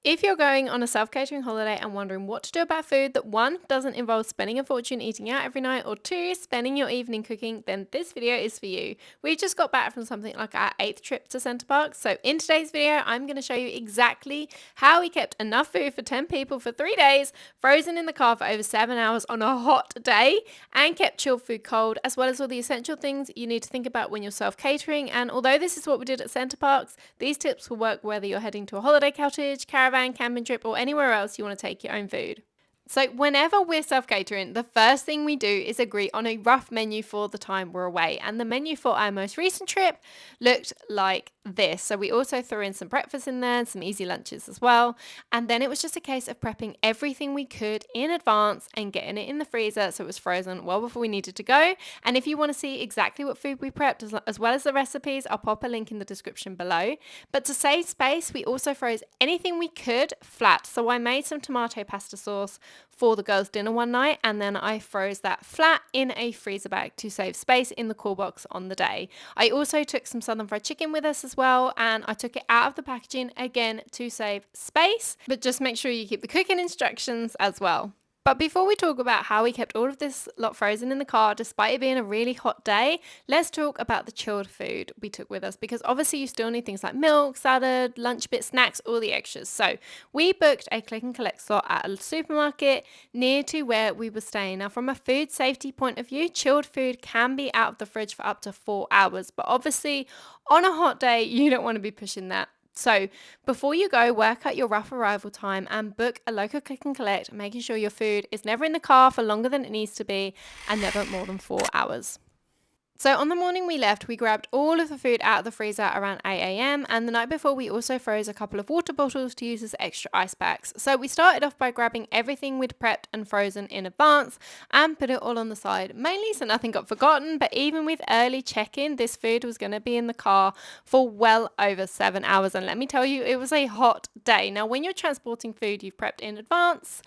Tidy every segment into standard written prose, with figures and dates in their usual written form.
If you're going on a self-catering holiday and wondering what to do about food that one, doesn't involve spending a fortune eating out every night, or two, spending your evening cooking, then this video is for you. We just got back from something like our 8th trip to Center Parcs, so in today's video, I'm going to show you exactly how we kept enough food for 10 people for 3 days, frozen in the car for over 7 hours on a hot day, and kept chilled food cold, as well as all the essential things you need to think about when you're self-catering. And although this is what we did at Center Parcs, these tips will work whether you're heading to a holiday cottage, caravan, camping trip, or anywhere else you want to take your own food. So whenever we're self-catering, the first thing we do is agree on a rough menu for the time we're away. And the menu for our most recent trip looked like this. So we also threw in some breakfast in there and some easy lunches as well. And then it was just a case of prepping everything we could in advance and getting it in the freezer so it was frozen well before we needed to go. And if you want to see exactly what food we prepped as well as the recipes, I'll pop a link in the description below. But to save space, we also froze anything we could flat. So I made some tomato pasta sauce for the girls' dinner one night, and then I froze that flat in a freezer bag to save space in the cool box on the day. I also took some southern fried chicken with us as well, and I took it out of the packaging again to save space, but just make sure you keep the cooking instructions as well. But before we talk about how we kept all of this lot frozen in the car despite it being a really hot day, let's talk about the chilled food we took with us, because obviously you still need things like milk, salad, lunch bit, snacks, all the extras. So we booked a click and collect slot at a supermarket near to where we were staying. Now, from a food safety point of view, chilled food can be out of the fridge for up to 4 hours, but obviously on a hot day you don't want to be pushing that. So before you go, work out your rough arrival time and book a local click and collect, making sure your food is never in the car for longer than it needs to be and never more than 4 hours. So on the morning we left, we grabbed all of the food out of the freezer around 8 a.m. and the night before we also froze a couple of water bottles to use as extra ice packs. So we started off by grabbing everything we'd prepped and frozen in advance and put it all on the side, mainly so nothing got forgotten. But even with early check-in, this food was going to be in the car for well over 7 hours, and let me tell you, it was a hot day. Now, when you're transporting food you've prepped in advance,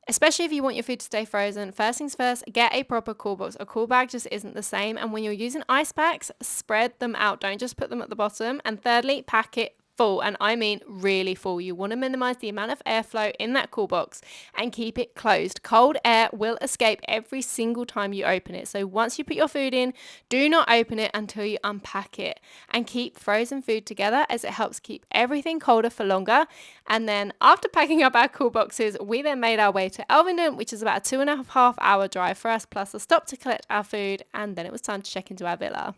especially if you want your food to stay frozen, first things first, get a proper cool box. A cool bag just isn't the same. And when you're using ice packs, spread them out. Don't just put them at the bottom. And thirdly, pack it full, and I mean really full. You want to minimize the amount of airflow in that cool box and keep it closed. Cold air will escape every single time you open it. So once you put your food in, do not open it until you unpack it, and keep frozen food together as it helps keep everything colder for longer. And then after packing up our cool boxes, we then made our way to Elvington, which is about a 2.5 hour drive for us, plus a stop to collect our food, and then it was time to check into our villa.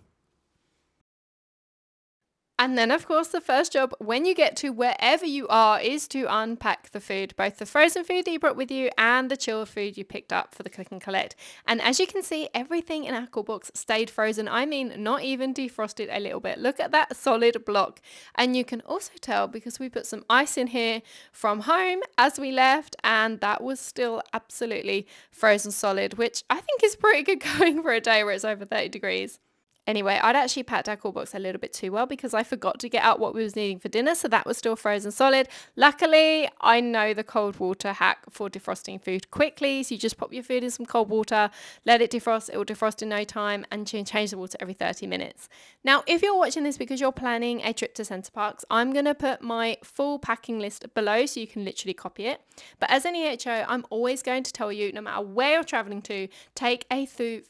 And then, of course, the first job when you get to wherever you are is to unpack the food, both the frozen food that you brought with you and the chilled food you picked up for the click and collect. And as you can see, everything in our cool box stayed frozen. I mean, not even defrosted a little bit. Look at that solid block. And you can also tell because we put some ice in here from home as we left, and that was still absolutely frozen solid, which I think is pretty good going for a day where it's over 30 degrees. Anyway, I'd actually packed our cool box a little bit too well because I forgot to get out what we was needing for dinner, so that was still frozen solid. Luckily, I know the cold water hack for defrosting food quickly. So you just pop your food in some cold water, let it defrost, it will defrost in no time, and change the water every 30 minutes. Now, if you're watching this because you're planning a trip to Center Parcs, I'm going to put my full packing list below so you can literally copy it. But as an EHO, I'm always going to tell you, no matter where you're traveling to, take a food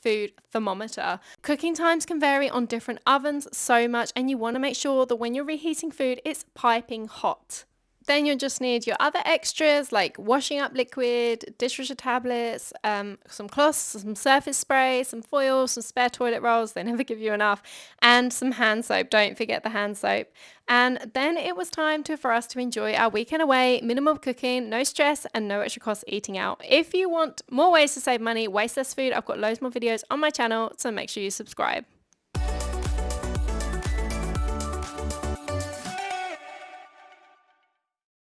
thermometer. Cooking times can vary on different ovens so much, and you want to make sure that when you're reheating food, it's piping hot. Then you'll just need your other extras like washing up liquid, dishwasher tablets, some cloths, some surface spray, some foil, some spare toilet rolls, they never give you enough, and some hand soap. Don't forget the hand soap. And then it was time for us to enjoy our weekend away, minimal cooking, no stress, and no extra cost eating out. If you want more ways to save money, waste less food, I've got loads more videos on my channel, so make sure you subscribe.